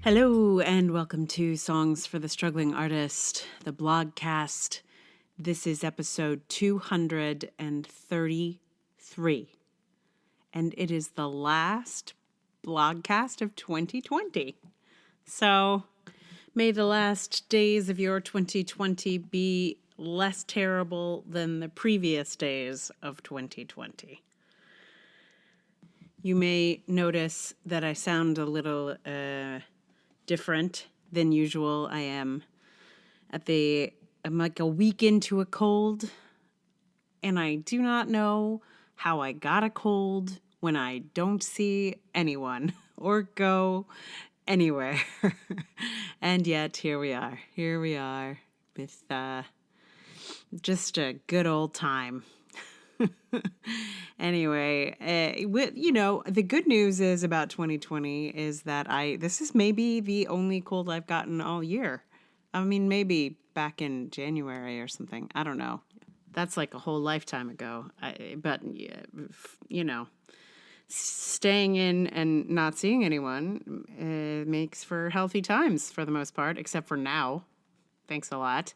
Hello, and welcome to Songs for the Struggling Artist, the blogcast. This is episode 233, and it is the last blogcast of 2020. So, may the last days of your 2020 be less terrible than the previous days of 2020. You may notice that I sound a little different than usual. I'm like a week into a cold, and I do not know how I got a cold when I don't see anyone or go anywhere. And yet here we are with just a good old time. Anyway, the good news is about 2020 is that this is maybe the only cold I've gotten all year. I mean, maybe back in January or something. I don't know. That's like a whole lifetime ago. But staying in and not seeing anyone makes for healthy times for the most part, except for now. Thanks a lot.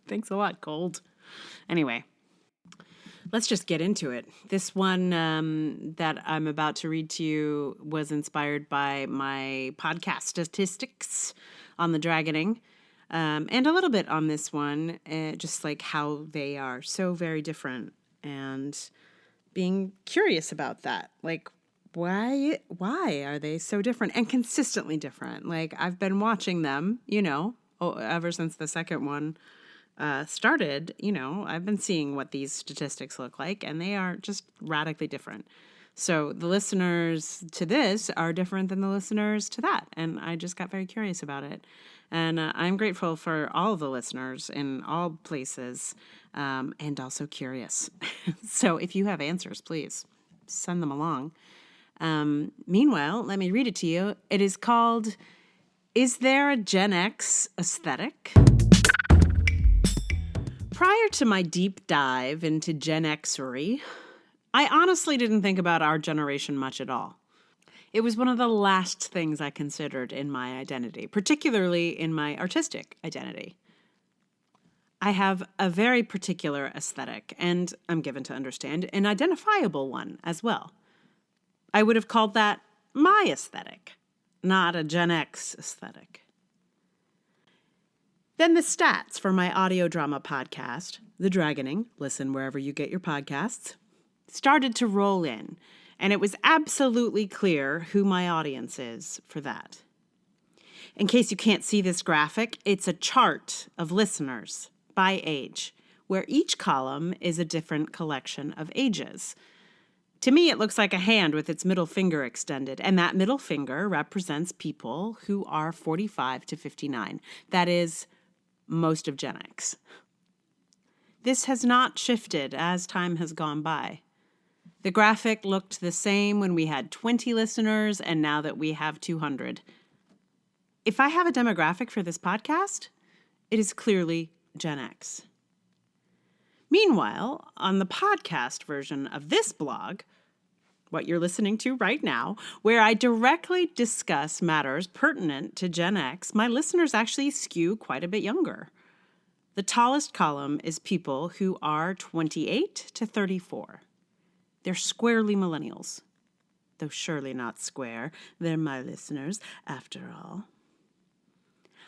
Thanks a lot, cold. Anyway. Let's just get into it. This one that I'm about to read to you was inspired by my podcast statistics on the dragoning, and a little bit on this one, just like how they are so very different, and being curious about that. Like, why are they so different and consistently different? Like, I've been watching them, ever since the second one started, I've been seeing what these statistics look like, and they are just radically different. So the listeners to this are different than the listeners to that, and I just got very curious about it. And I'm grateful for all the listeners in all places, and also curious. So if you have answers, please send them along. Meanwhile, let me read it to you. It is called, Is There a Gen X Aesthetic? Prior to my deep dive into Gen Xery, I honestly didn't think about our generation much at all. It was one of the last things I considered in my identity, particularly in my artistic identity. I have a very particular aesthetic, and I'm given to understand an identifiable one as well. I would have called that my aesthetic, not a Gen X aesthetic. Then the stats for my audio drama podcast, The Dragoning, listen wherever you get your podcasts, started to roll in, and it was absolutely clear who my audience is for that. In case you can't see this graphic, it's a chart of listeners by age, where each column is a different collection of ages. To me, it looks like a hand with its middle finger extended, and that middle finger represents people who are 45 to 59. That is most of Gen X. This has not shifted as time has gone by. The graphic looked the same when we had 20 listeners and now that we have 200. If I have a demographic for this podcast, it is clearly Gen X. Meanwhile, on the podcast version of this blog, what you're listening to right now, where I directly discuss matters pertinent to Gen X, my listeners actually skew quite a bit younger. The tallest column is people who are 28 to 34. They're squarely millennials, though surely not square. They're my listeners, after all.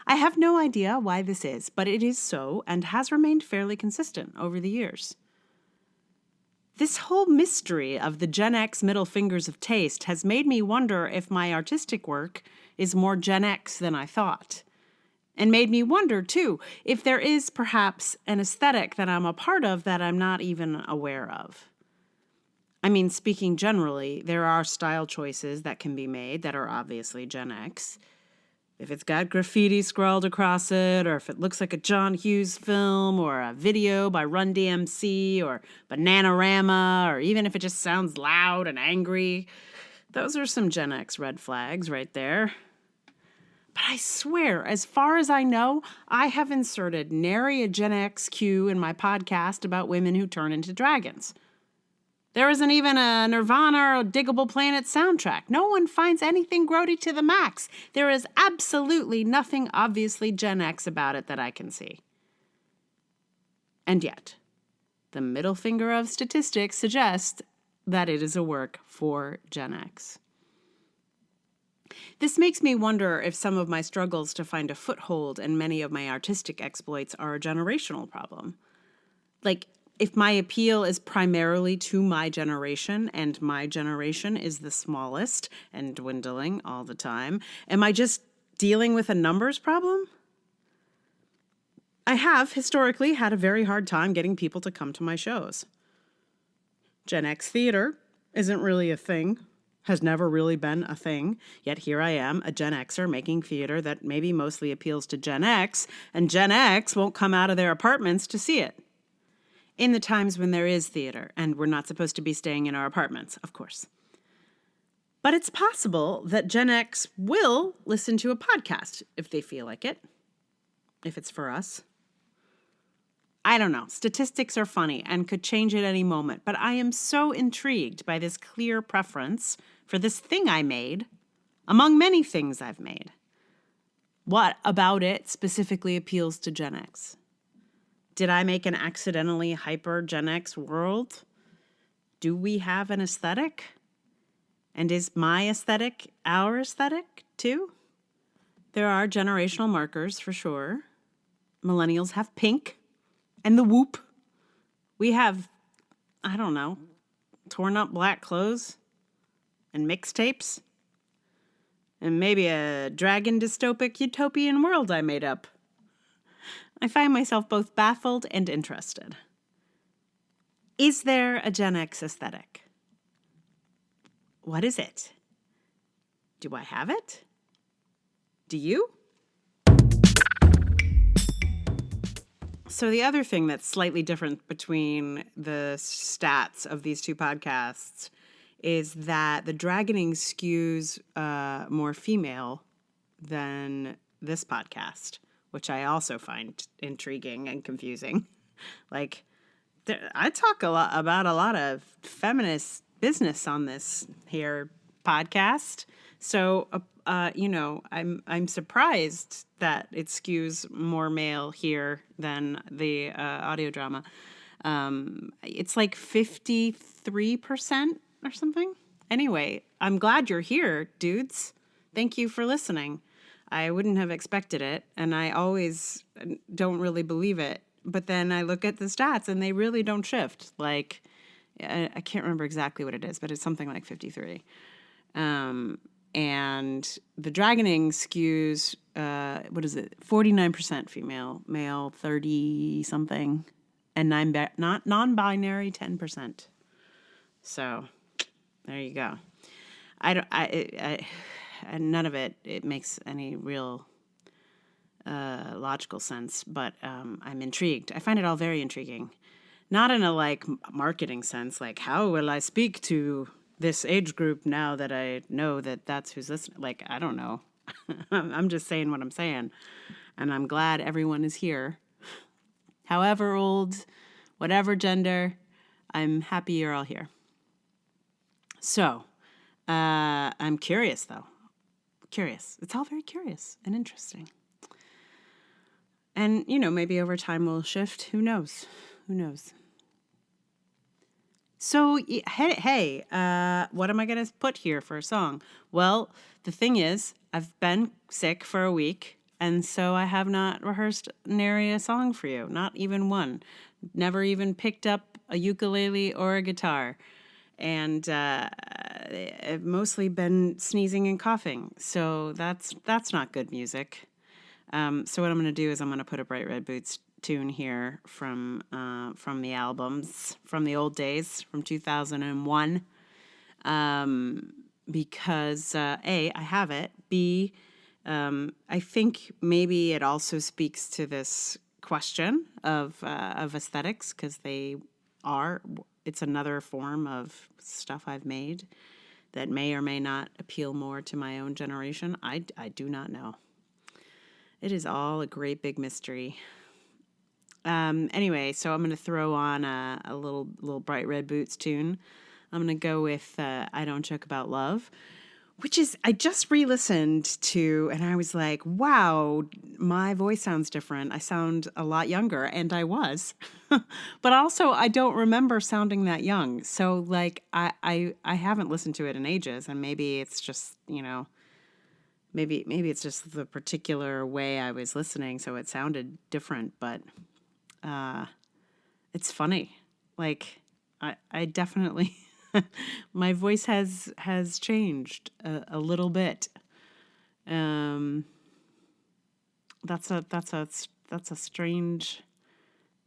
I have no idea why this is, but it is so and has remained fairly consistent over the years. This whole mystery of the Gen X middle fingers of taste has made me wonder if my artistic work is more Gen X than I thought. And made me wonder, too, if there is perhaps an aesthetic that I'm a part of that I'm not even aware of. I mean, speaking generally, there are style choices that can be made that are obviously Gen X. If it's got graffiti scrawled across it, or if it looks like a John Hughes film, or a video by Run DMC, or Bananarama, or even if it just sounds loud and angry, those are some Gen X red flags right there. But I swear, as far as I know, I have inserted nary a Gen X cue in my podcast about women who turn into dragons. There isn't even a Nirvana or Diggable Planet soundtrack. No one finds anything grody to the max. There is absolutely nothing obviously Gen X about it that I can see. And yet, the middle finger of statistics suggests that it is a work for Gen X. This makes me wonder if some of my struggles to find a foothold and many of my artistic exploits are a generational problem. Like, if my appeal is primarily to my generation and my generation is the smallest and dwindling all the time, am I just dealing with a numbers problem? I have historically had a very hard time getting people to come to my shows. Gen X theater isn't really a thing, has never really been a thing, yet here I am, a Gen Xer making theater that maybe mostly appeals to Gen X, and Gen X won't come out of their apartments to see it. In the times when there is theater, and we're not supposed to be staying in our apartments, of course. But it's possible that Gen X will listen to a podcast if they feel like it, if it's for us. I don't know. Statistics are funny and could change at any moment, but I am so intrigued by this clear preference for this thing I made, among many things I've made. What about it specifically appeals to Gen X? Did I make an accidentally hyper Gen X world? Do we have an aesthetic? And is my aesthetic our aesthetic too? There are generational markers for sure. Millennials have pink and the whoop. We have, I don't know, torn up black clothes and mixtapes. And maybe a dragon dystopic utopian world I made up. I find myself both baffled and interested. Is there a Gen X aesthetic? What is it? Do I have it? Do you? So the other thing that's slightly different between the stats of these two podcasts is that the Dragoning skews more female than this podcast, which I also find intriguing and confusing. Like, I talk about a lot of feminist business on this here podcast. So, I'm surprised that it skews more male here than the audio drama. It's like 53% or something. Anyway, I'm glad you're here, dudes. Thank you for listening. I wouldn't have expected it, and I always don't really believe it. But then I look at the stats, and they really don't shift. Like, I can't remember exactly what it is, but it's something like 53. And the Dragoning skews, 49% female, male 30-something, and non-binary 10%. So there you go. And none of it makes any real logical sense, but I'm intrigued. I find it all very intriguing. Not in a marketing sense, like how will I speak to this age group now that I know that that's who's listening. Like, I don't know. I'm just saying what I'm saying. And I'm glad everyone is here. However old, whatever gender, I'm happy you're all here. So, I'm curious though. Curious. It's all very curious and interesting. And, maybe over time we'll shift. Who knows? So, hey, what am I going to put here for a song? Well, the thing is, I've been sick for a week, and so I have not rehearsed nary a song for you. Not even one. Never even picked up a ukulele or a guitar. And I've mostly been sneezing and coughing. So that's not good music. So what I'm going to do is I'm going to put a Bright Red Boots tune here from the albums from the old days from 2001, because A, I have it. B, I think maybe it also speaks to this question of aesthetics, because it's another form of stuff I've made that may or may not appeal more to my own generation. I do not know. It is all a great big mystery. Anyway, so I'm going to throw on a little Bright Red Boots tune. I'm going to go with I Don't Joke About Love, which is, I just re-listened to, and I was like, wow, my voice sounds different. I sound a lot younger, and I was. But also, I don't remember sounding that young. So, like, I haven't listened to it in ages, and maybe it's just, maybe it's just the particular way I was listening, so it sounded different, but it's funny. Like, I definitely... my voice has changed a little bit. That's a strange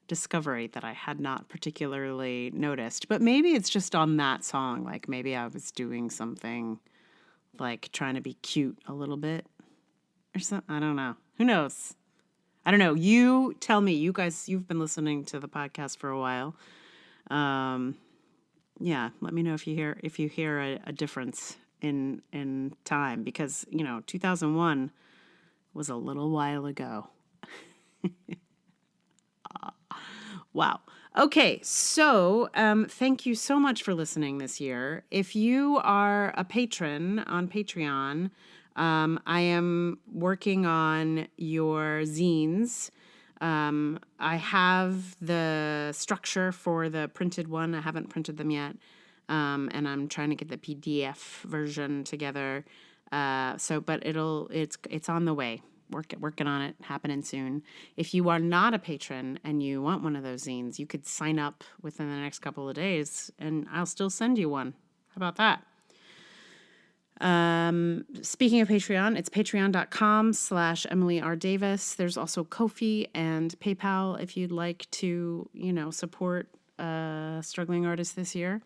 discovery that I had not particularly noticed. But maybe it's just on that song. Like maybe I was doing something like trying to be cute a little bit or something. I don't know. Who knows? I don't know. You tell me. You guys, you've been listening to the podcast for a while. Yeah, let me know if you hear a difference in time, because 2001 was a little while ago. Wow. Okay, so thank you so much for listening this year. If you are a patron on Patreon, I am working on your zines. I have the structure for the printed one. I haven't printed them yet. And I'm trying to get the PDF version together. But it's on the way. Working on it, happening soon. If you are not a patron and you want one of those zines, you could sign up within the next couple of days and I'll still send you one. How about that? Speaking of Patreon, it's patreon.com/Emily R. Davis. There's also Ko-fi and PayPal if you'd like to, support struggling artists this year.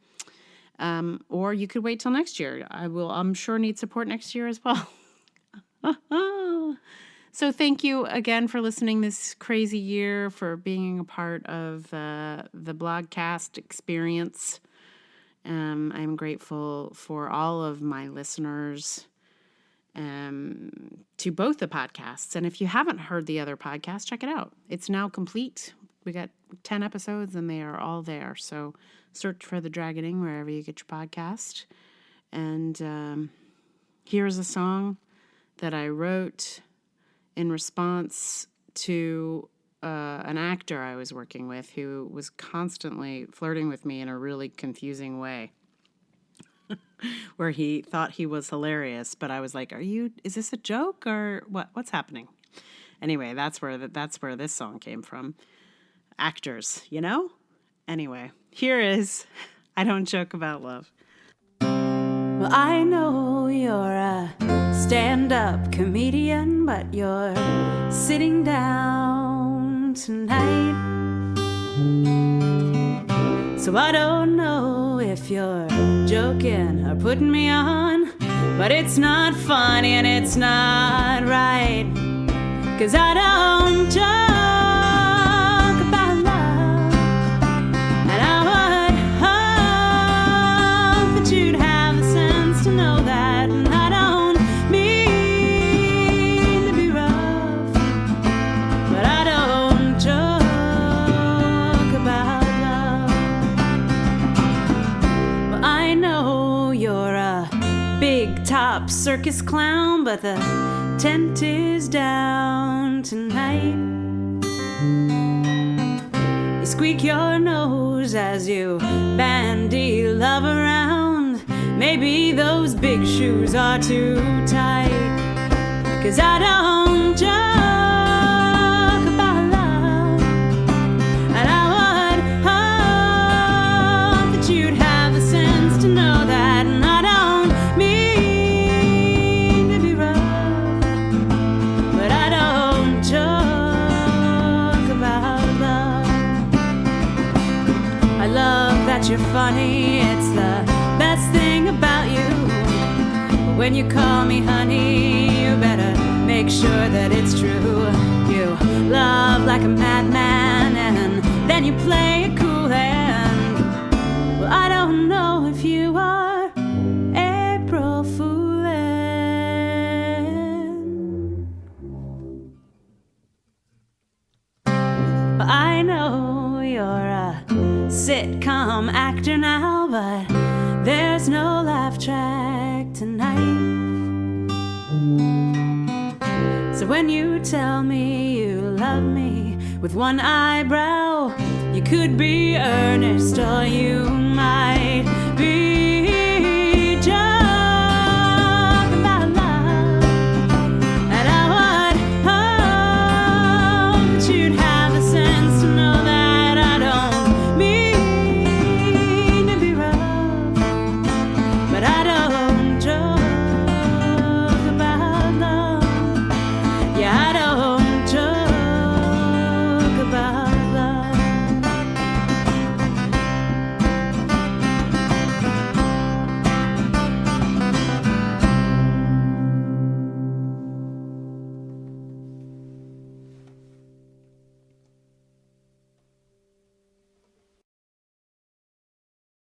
Or you could wait till next year. I'm sure need support next year as well. So thank you again for listening this crazy year, for being a part of the blogcast experience. I'm grateful for all of my listeners to both the podcasts. And if you haven't heard the other podcast, check it out. It's now complete. We got 10 episodes and they are all there. So search for The Dragoning wherever you get your podcast. And here's a song that I wrote in response to an actor I was working with who was constantly flirting with me in a really confusing way, where he thought he was hilarious, but I was like, is this a joke or what's happening? Anyway, that's where this song came from. Actors, Anyway, here is I Don't Joke About Love. Well, I know you're a stand-up comedian, but you're sitting down tonight. So I don't know if you're joking or putting me on, but it's not funny and it's not right, 'cause I don't joke about love, and I would hope that you'd have the sense to know that. And I don't mean to be rough, but I don't joke about love. Well, I know you're a big top circus clown, but the tent is down tonight. You squeak your nose as you bandy love around. Maybe those big shoes are too tight, 'cause I don't joke about love, and I would hope that you'd have the sense to know that. And I don't mean to be rough, but I don't joke about love. I love that you're funny, it's the best thing about you. When you call me honey, you better make sure that it's true. You love like a madman, and then you play a cool hand. Well, I don't know if you are April Foolin', but I I know you're a sitcom actor now, but there's no laugh track tonight. So when you tell me you love me with one eyebrow, you could be earnest or you might